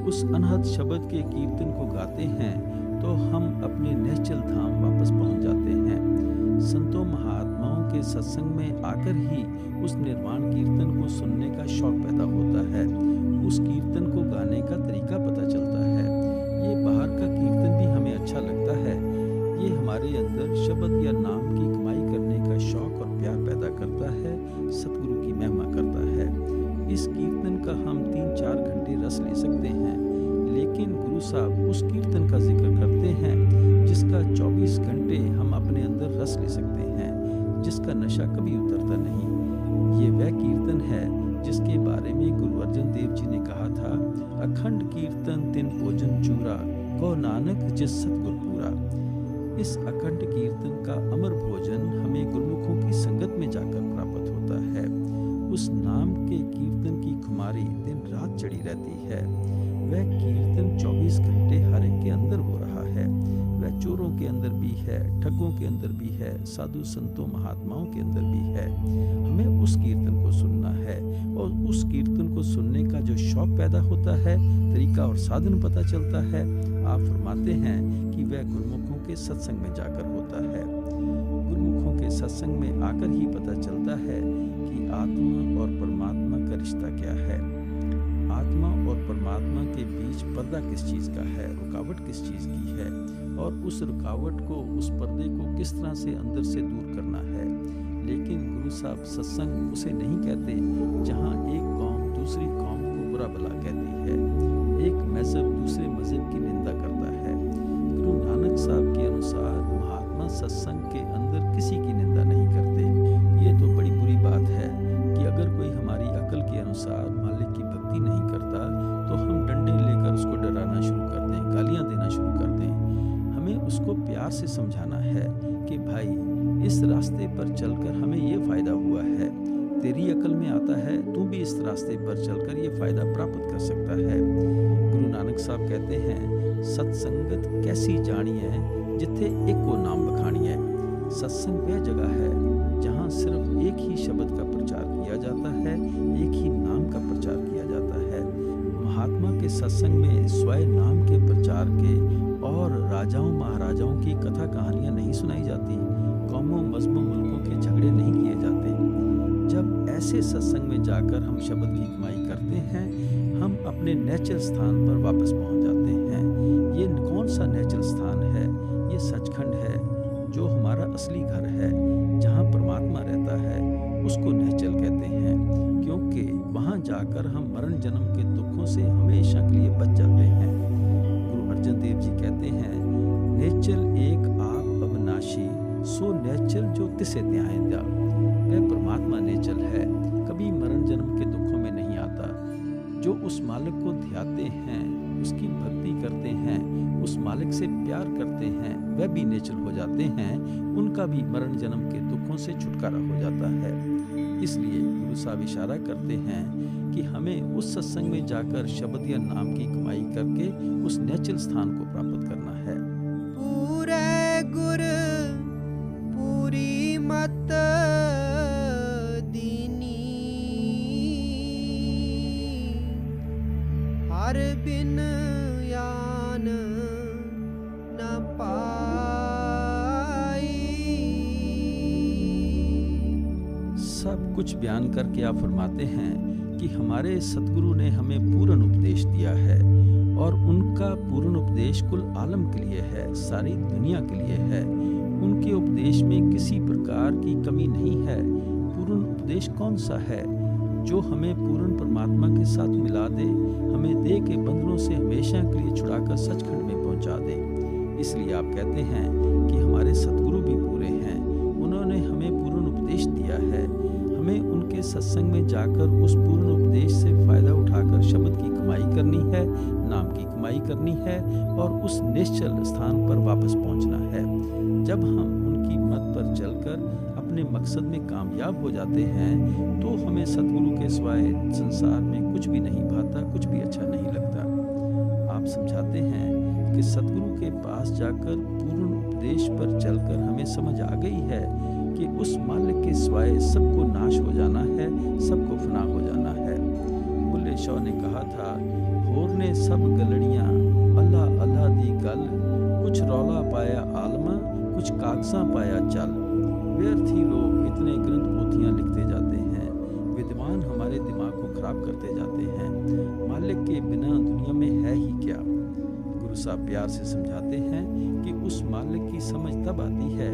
उस अनहद शब्द के कीर्तन को गाते हैं, तो हम अपने निश्चल धाम वापस पहुंच जाते हैं। संतों महात्माओं के सत्संग में आकर ही उस निर्माण कीर्तन को सुनने का शौक पैदा होता है, उस कीर्तन को गाने का तरीका पता चलता है। ये बाहर का कीर्तन भी हमें अच्छा लगता है, ये हमारे अंदर शब्द या नाम की कमाई करने का शौक और प्यार पैदा करता है, सतगुरु की महिमा करता है। इस कीर्तन का हम 3-4 घंटे रस ले सकते हैं, लेकिन गुरु साहब उस कीर्तन का जिक्र करते हैं जिसका 24 घंटे हम अपने अंदर रस ले सकते हैं, जिसका नशा कभी उतरता नहीं। ये वह कीर्तन है जिसके बारे में गुरु अर्जन देव जी ने कहा था, अखंड कीर्तन तिन भोजन चूरा, कहो नानक जिस सतगुर पूरा। इस अखंड कीर्तन का अमर भोजन हमें गुरुमुखों की संगत में जाकर प्राप्त होता है। उस नाम के कीर्तन की खुमारी दिन रात चढ़ी रहती है। वह कीर्तन 24 घंटे हर एक के अंदर हो रहा है। वह चोरों के अंदर भी है, ठगों के अंदर भी है, साधु संतों महात्माओं के अंदर भी है। हमें उस कीर्तन को सुनना है, और उस कीर्तन को सुनने का जो शौक पैदा होता है, तरीका और साधन पता चलता है। आप फरमाते हैं कि वह गुरुमुखों के सत्संग में जाकर होता है। गुरुमुखों के सत्संग में आकर ही पता चलता है कि आत्मा और परमात्मा का रिश्ता क्या है। आत्मा और परमात्मा के बीच पर्दा किस चीज का है, रुकावट किस चीज की है, और उस रुकावट को, उस पर्दे को किस तरह से अंदर से दूर करना है। लेकिन गुरु साहब सत्संग उसे नहीं कहते जहाँ एक कौम दूसरी कौम को बुरा भला कहती है, एक मजहब दूसरे मजहब की निंदा करता है। गुरु नानक साहब के अनुसार महात्मा सत्संग के अंदर किसी की निंदा नहीं करते। ये तो बड़ी बुरी बात है कि अगर कोई हमारी अकल के अनुसार मालिक की भक्ति नहीं करता तो हम डंडे लेकर उसको डराना शुरू कर दें, गालियां देना शुरू कर दें। हमें उसको प्यार से समझाना है कि भाई इस रास्ते पर चलकर हमें ये फायदा हुआ है, तेरी अकल में आता है, तू भी इस रास्ते पर चलकर ये फायदा प्राप्त कर सकता है। गुरु नानक साहब कहते हैं, सत्संगत कैसी जानी है जिथे एक को नाम बखानी है। सत्संग वह जगह है जहाँ सिर्फ एक ही शब्द का प्रचार किया जाता है, एक ही नाम का प्रचार किया जाता है। महात्मा के सत्संग में स्वयं नाम के प्रचार के और राजाओं महाराजाओं की कथा कहानियां नहीं सुनाई जाती, कौमों मजहबों मुल्कों के झगड़े नहीं किए जाते। जब ऐसे सत्संग में जाकर हम शब्द की कमाई करते हैं, हम अपने नेचुरल स्थान पर वापस पहुंच जाते हैं। ये कौन सा नेचुरल स्थान है? ये सचखंड है, जो हमारा असली घर है, जहाँ परमात्मा रहता है, उसको नेचुरल कहते हैं, क्योंकि वहाँ जाकर हम मरण जन्म के दुखों से हमेशा के लिए बच जाते हैं। गुरु अर्जन देव जी कहते हैं, नेचल एक आप अविनाशी, सो नेचल जो तिसे त्याएं द्या। वह परमात्मा नेचल है, कभी मरण जन्म के दुखों में नहीं आता। जो उस मालिक को ध्याते हैं, उसकी भक्ति करते हैं, उस मालिक से प्यार करते हैं, वह भी नेचल हो जाते हैं, उनका भी मरण जन्म के दुखों से छुटकारा हो जाता है। इसलिए गुरु साहब इशारा करते हैं कि हमें उस सत्संग में जाकर शब्द या नाम की कमाई करके उस नेचुरल स्थान को प्राप्त करना है। पूरे गुर पूरी मत दीनी, हर बिन यान न पाई। सब कुछ बयान करके आप फरमाते हैं कि हमारे सतगुरु ने हमें पूर्ण उपदेश दिया है, और उनका पूर्ण उपदेश कुल आलम के लिए है, सारी दुनिया के लिए है। उनके उपदेश में किसी प्रकार की कमी नहीं है। पूर्ण उपदेश कौन सा है? जो हमें पूर्ण परमात्मा के साथ मिला दे, हमें देह के बंधनों से हमेशा के लिए छुड़ाकर सचखंड में पहुंचा दे। इसलिए आप कहते हैं कि हमारे सतगुरु भी पूरे हैं, उन्होंने हमें पूर्ण उपदेश दिया है। हमें उनके सत्संग में जाकर उस पूर्ण उपदेश से फायदा उठाकर शब्द की कमाई करनी है, नाम की कमाई करनी है, और उस निश्चल स्थान पर वापस पहुंचना है। जब हम उनकी मत पर चलकर अपने मकसद में कामयाब हो जाते हैं, तो हमें सतगुरु के सिवाय संसार में कुछ भी नहीं भाता, कुछ भी अच्छा नहीं लगता। आप समझाते हैं कि सतगुरु के पास जाकर पूर्ण उपदेश पर चलकर हमें समझ आ गई है कि उस मालिक के सिवाय सबको नाश हो जाना है, सबको फना हो जाना है। बुल्ले शाह ने कहा था, होर ने सब गलड़ियाँ अल्लाह अल्लाह दी गल, कुछ रौला पाया आलमा, कुछ कागज़ां पाया चल। व्यर्थी लोग इतने ग्रंथ पोथियाँ लिखते जाते हैं, विद्वान हमारे दिमाग को खराब करते जाते हैं। मालिक के बिना दुनिया में है ही क्या? गुरु साहब प्यार से समझाते हैं कि उस मालिक की समझ तब आती है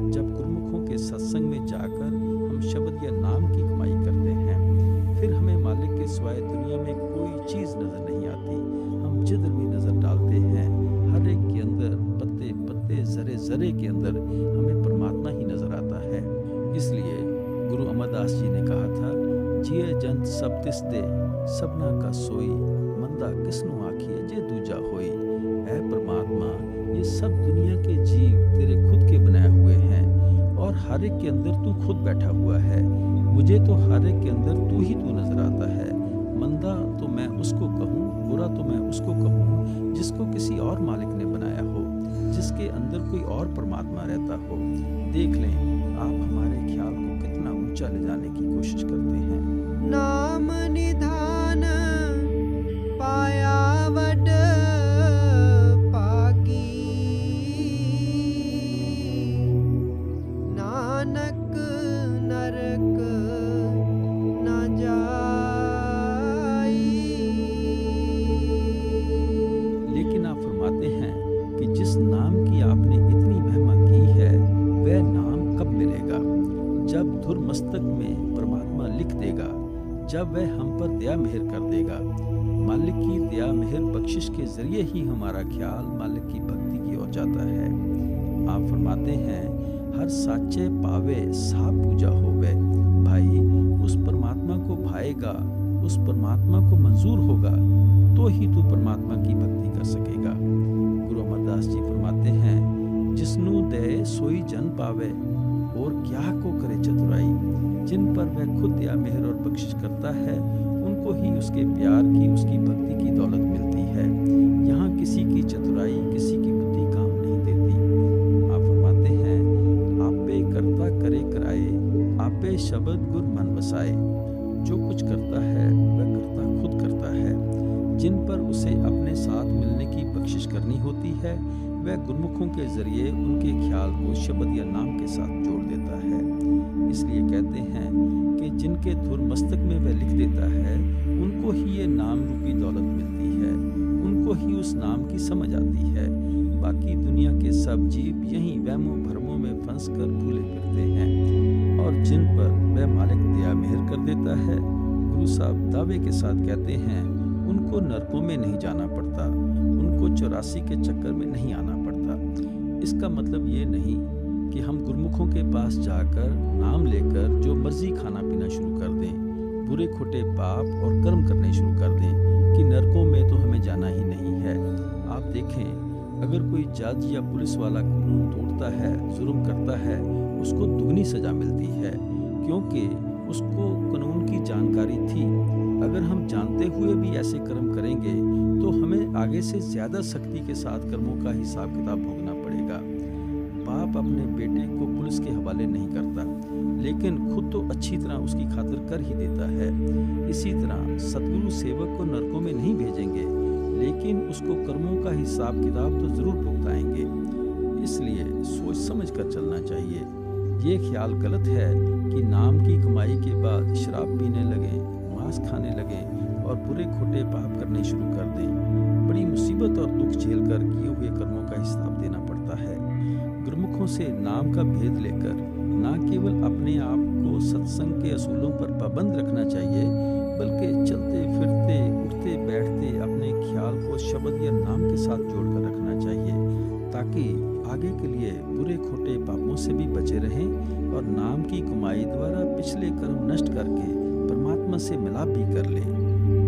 जब गुरुमुखों के सत्संग में जाकर हम शब्द या नाम की कमाई करते हैं। फिर हमें मालिक के सिवाय दुनिया में कोई चीज़ नजर नहीं आती। हम जिधर भी नजर डालते हैं, हर एक के अंदर, पत्ते पत्ते, जरे जरे के अंदर हमें परमात्मा ही नजर आता है। इसलिए गुरु अमरदास जी ने कहा था, जिये जंत सब तिस दे, सबना का सोई, मंदा किसनु आखिए जे दूजा होई। ऐ परमात्मा, ये सब दुनिया के जीव तेरे खुद के बनाए हुए हैं, और हर एक के अंदर तू खुद बैठा हुआ है। मुझे तो हर एक के अंदर तू ही तू नजर आता है। मंदा तो मैं उसको कहूँ, बुरा तो मैं उसको कहूँ जिसको किसी और मालिक ने बनाया हो, जिसके अंदर कोई और परमात्मा रहता हो। देख लें आप हमारे ख्याल को कितना ऊंचा ले जाने की कोशिश करते हैं। नाम निधान पाया वड पागी, नानक नरक न जाई। लेकिन आप फरमाते हैं कि जिस नाम की आपने इतनी महिमा की है, वह नाम कब मिलेगा? जब धुर मस्तक में परमात्मा लिख देगा, जब वह हम पर दया मेहर कर देगा। मालिक की दया मेहर बख्शिश के जरिए ही हमारा ख्याल मालिक की भक्ति की ओर जाता है। आप फरमाते हैं, हर साचे पावे सा पूजा होवे। भाई, उस परमात्मा को भाएगा, उस परमात्मा को मंजूर होगा, तो ही तू परमात्मा की भक्ति कर सकेगा। गुरु अमरदास जी फरमाते हैं, जिसनु दे सोई जन पावे, और क्या को करे चतुराई। जिन पर वह खुद दया मेहर और बख्शिश करता है, उनको ही उसके प्यार की, उसकी भक्ति की दौलत मिलती है। यहाँ किसी की चतुराई, किसी की बुद्धि काम नहीं देती। आप फरमाते हैं, आपे करता करे कराए, आपे शब्द गुर मन बसाए। जो कुछ करता है वह करता खुद करता है। जिन पर उसे अपने साथ मिलने की बख्शिश करनी होती है, वह गुरुमुखों के जरिए उनके ख्याल को शब्द या नाम के साथ जोड़ देता है। इसलिए कहते हैं कि जिनके धुर मस्तक में वह लिख देता है, उनको ही ये नाम रूपी दौलत मिलती है, उनको ही उस नाम की समझ आती है। बाकी दुनिया के सब जीव यहीं वहमों भरमों में फंस कर भूले फिरते हैं, और जिन पर वह मालिक दया मेहर कर देता है, गुरु साहब दावे के साथ कहते हैं, उनको नरकों में नहीं जाना पड़ता, उनको 84 के चक्कर में नहीं आना पड़ता। इसका मतलब ये नहीं कि हम गुरुमुखों के पास जाकर नाम लेकर जो मर्जी खाना पीना शुरू कर दें, बुरे खोटे पाप और कर्म करने शुरू कर दें कि नरकों में तो हमें जाना ही नहीं है। आप देखें, अगर कोई जज या पुलिस वाला कानून तोड़ता है, जुर्म करता है, उसको दुगनी सजा मिलती है, क्योंकि उसको कानून की जानकारी थी। अगर हम जानते हुए भी ऐसे कर्म करेंगे तो हमें आगे से ज्यादा सख्ती के साथ कर्मों का हिसाब किताब भोगना पड़ेगा। बाप अपने बेटे को पुलिस के हवाले नहीं करता, लेकिन खुद तो अच्छी तरह उसकी खातिर कर ही देता है। इसी तरह सतगुरु सेवक को नरकों में नहीं भेजेंगे, लेकिन उसको कर्मों का हिसाब किताब तो जरूर भुगताएंगे। इसलिए सोच समझ कर चलना चाहिए। ये ख्याल गलत है कि नाम की कमाई के बाद शराब पीने लगें, मांस खाने लगें और बुरे खोटे पाप करने शुरू कर दें। बड़ी मुसीबत और दुख झेलकर किए हुए कर्मों का हिसाब देना पड़ता है। गुरुमुखों से नाम का भेद लेकर न केवल अपने आप को सत्संग के असूलों पर पाबंद रखना चाहिए, बल्कि चलते फिरते उठते बैठते अपने ख्याल को शब्द या नाम के साथ जोड़कर रखना चाहिए, ताकि आगे के लिए बुरे खोटे पापों से भी बचे रहें और नाम की कमाई द्वारा पिछले कर्म नष्ट करके परमात्मा से मिलाप भी कर लें।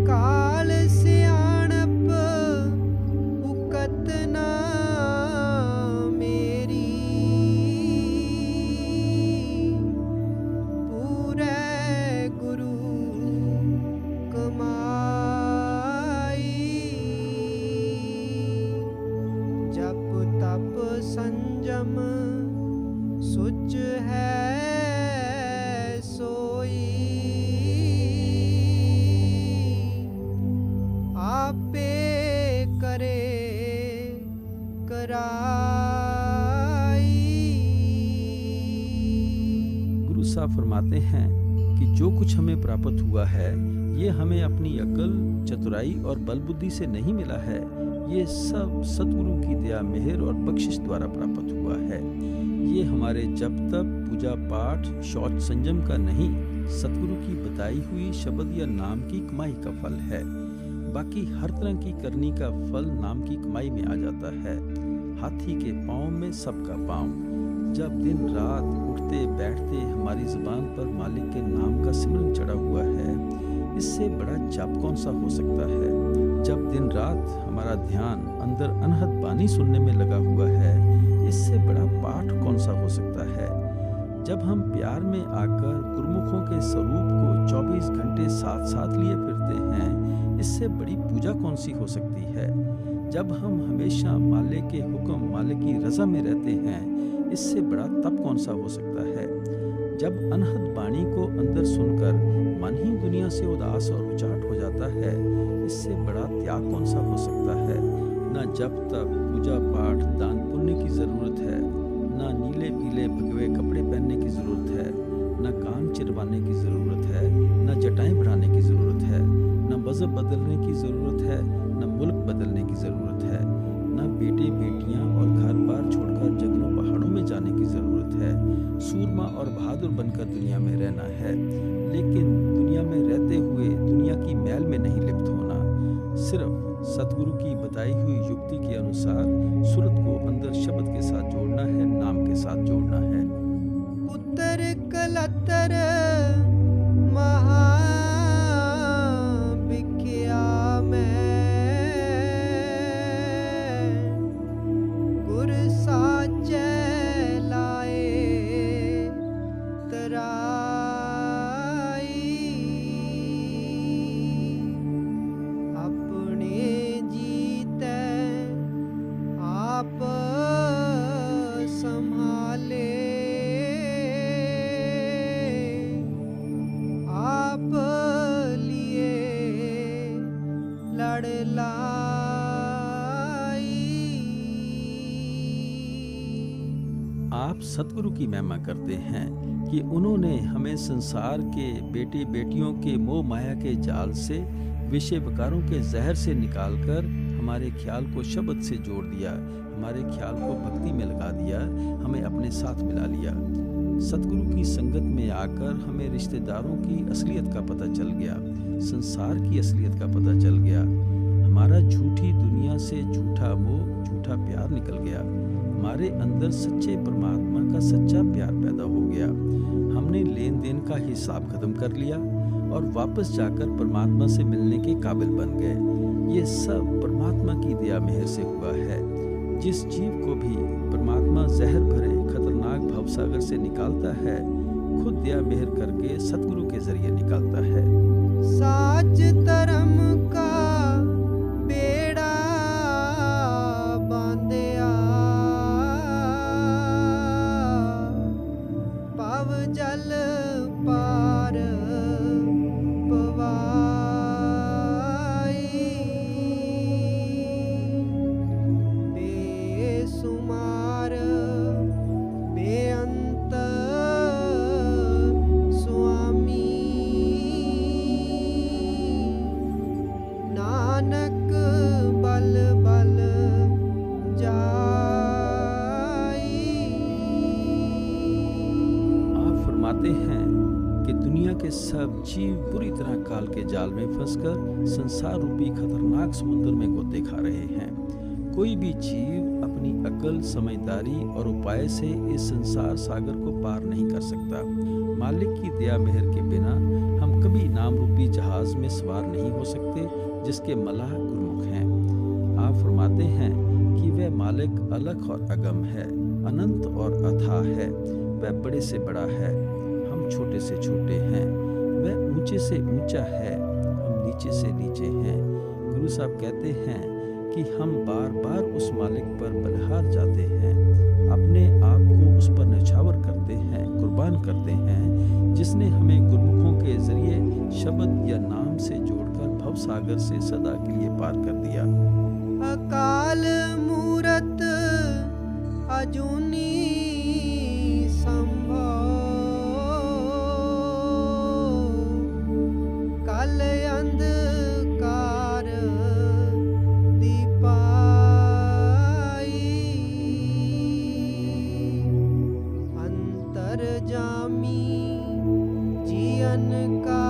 काल सियाणप उकत ना मेरी, पूरे गुरु कमाई। जप तप संयम सुच है सोई, आपे करे कराई। गुरु साहब फरमाते हैं कि जो कुछ हमें प्राप्त हुआ है, ये हमें अपनी अकल, चतुराई और बल बुद्धि से नहीं मिला है। ये सब सतगुरु की दया मेहर और बख्शिश द्वारा प्राप्त हुआ है। ये हमारे जप तप, पूजा पाठ, शौच संयम का नहीं, सतगुरु की बताई हुई शब्द या नाम की कमाई का फल है। बाकी हर तरह की करनी का फल नाम की कमाई में आ जाता है। हाथी के पाँव में सबका पाँव। जब दिन रात उठते बैठते हमारी जुबान पर मालिक के नाम का सिमरन चढ़ा हुआ है, इससे बड़ा जाप कौन सा हो सकता है। जब दिन रात हमारा ध्यान अंदर अनहद बानी सुनने में लगा हुआ है, इससे बड़ा पाठ कौन सा हो सकता है। जब हम प्यार में आकर गुरुमुखों के स्वरूप को 24 घंटे साथ साथ लिए फिरते हैं, इससे बड़ी पूजा कौन सी हो सकती है। जब हम हमेशा मालिक के हुक्म, मालिक की रजा में रहते हैं, इससे बड़ा तप कौन सा हो सकता है। जब अनहद बाणी को अंदर सुनकर मन ही दुनिया से उदास और उचाट हो जाता है, इससे बड़ा त्याग कौन सा हो सकता है। न जब तक पूजा पाठ दान पुण्य की जरूरत है, न नीले पीले भगवे कपड़े पहनने की जरूरत है, न कान चिरवाने की जरूरत है, न जटाएं बढ़ाने की जरूरत है, न मजहब बदलने की जरूरत है, न मुल्क बदलने की जरूरत है, न बेटे बेटियां और घर बार छोड़कर जंगलों पहाड़ों में जाने की जरूरत है। सूरमा और बहादुर बनकर दुनिया में रहना है, लेकिन दुनिया में रहते हुए दुनिया की मैल में नहीं लिप्त होना। सिर्फ सतगुरु की बताई हुई युक्ति के अनुसार सूरत को अंदर शब्द के साथ जोड़ना है, नाम के साथ जोड़ना है। पुत्र कलतर महा बिख्या मैं, गुर साचे लाए तराई। अपने जीते आप संभाले, आप लिए लड़ लाई। आप सतगुरु की महिमा करते हैं कि उन्होंने हमें संसार के बेटे बेटियों के मोह माया के जाल से, विषय विकारों के जहर से निकालकर हमारे ख्याल को शब्द से जोड़ दिया, हमारे ख्याल को भक्ति में लगा दिया, हमें अपने साथ मिला लिया। सतगुरु की संगत में आकर हमें रिश्तेदारों की असलियत का पता चल गया, संसार की असलियत का पता चल गया। हमारा झूठी दुनिया से झूठा मोह, झूठा प्यार निकल गया। हमारे अंदर सच्चे परमात्मा का सच्चा प्यार पैदा हो गया। हमने लेन देन का हिसाब खत्म कर लिया और वापस जाकर परमात्मा से मिलने के काबिल बन गए। ये सब परमात्मा की दया मेहर से हुआ है। जिस जीव को भी परमात्मा जहर भरे खतरनाक भवसागर से निकालता है, खुद दया मेहर करके सतगुरु के जरिए निकालता है। साच धर्म का बेड़ा बांधिया, पव जल पार पवाई, बेसुमार बेअंत स्वामी, नानक बल बल जाई। आप फरमाते हैं कि दुनिया के सब जीव बुरी तरह काल के जाल में फंसकर संसार रूपी खतरनाक समुद्र में गोते खा रहे हैं। कोई भी जीव अपनी अकल, समझदारी और उपाय से इस संसार सागर को पार नहीं कर सकता। मालिक की दया मेहर के बिना हम कभी नाम रूपी जहाज में सवार नहीं हो सकते, जिसके मलाह गुरमुख हैं। आप फरमाते हैं कि वह मालिक अलग और अगम है, अनंत और अथाह है। वह बड़े से बड़ा है, हम छोटे से छोटे हैं। वह ऊंचे से ऊंचा है, हम नीचे से नीचे हैं। गुरु साहब कहते हैं कि हम बार बार उस मालिक पर बलिहार जाते हैं, अपने आप को उस पर न्यौछावर करते हैं, कुर्बान करते हैं, जिसने हमें गुरमुखों के जरिए शब्द या नाम से जोड़कर भव सागर से सदा के लिए पार कर दिया। अकाल मूरत अजूनी संभव, कल अंधकार दीपाई, अंतर्जामी जीवन का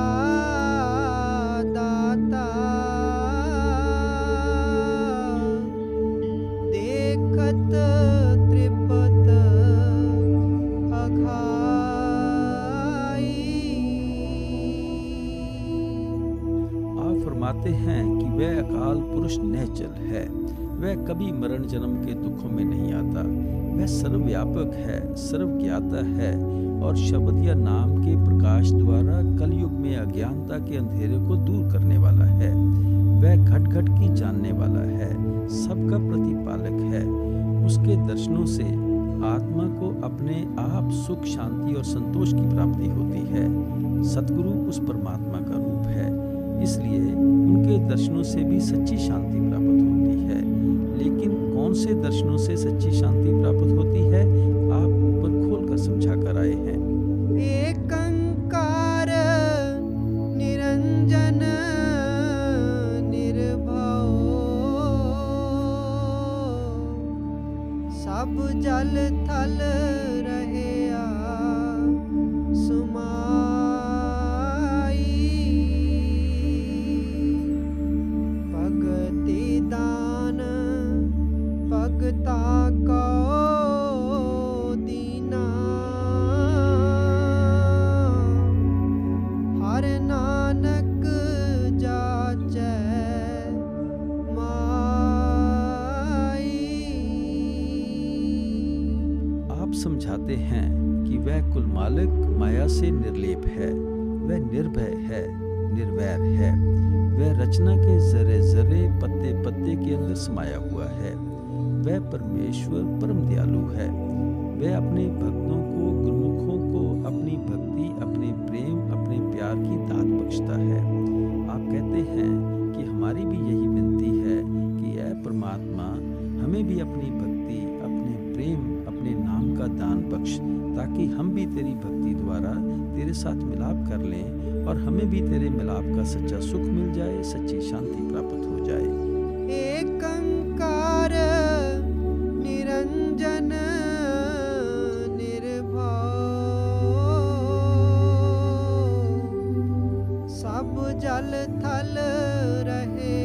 दाता, देखत त्रिपत अघाई। आप फरमाते हैं कि वह अकाल पुरुष निश्चल है, वह कभी मरण जन्म के दुखों में नहीं आता। वह सर्वव्यापक है, सर्वज्ञाता है और शब्द या नाम के प्रकाश द्वारा कलयुग में अज्ञानता के अंधेरे को दूर करने वाला है। वह घट घट की जानने वाला है, सबका प्रतिपालक है। उसके दर्शनों से आत्मा को अपने आप सुख, शांति और संतोष की प्राप्ति होती है। सतगुरु उस परमात्मा का रूप है, इसलिए उनके दर्शनों से भी सच्ची शांति प्राप्त होती है। लेकिन कौन से दर्शनों से सच्ची शांति प्राप्त होती है, आप ऊपर खोल कर समझा कर आए हैं। एकंकार निरंजन निर्भव, सब जल थल रहया सुमाई, भगति दान भगता को दीना, हर नानक जाचै माई। आप समझाते हैं कि वह कुल मालिक माया से निर्लेप है, वह निर्भय है, निर्वैर है। वह रचना के जरे जरे, पत्ते पत्ते के अंदर समाया हुआ है। वह परमेश्वर परम दयालु है। वह अपने भक्तों को, गुरमुखों को अपनी भक्ति, अपने प्रेम, अपने प्यार की दात बख्शता है। आप कहते हैं कि हमारी भी यही विनती है कि ऐ परमात्मा, हमें भी अपनी भक्ति, अपने प्रेम, अपने नाम का दान तेरी भक्ति द्वारा तेरे साथ मिलाप कर लें और हमें भी तेरे मिलाप का सच्चा सुख मिल जाए, सच्ची शांति प्राप्त हो जाए। एकंकार निरंजन निर्भय, सब जल थल रहे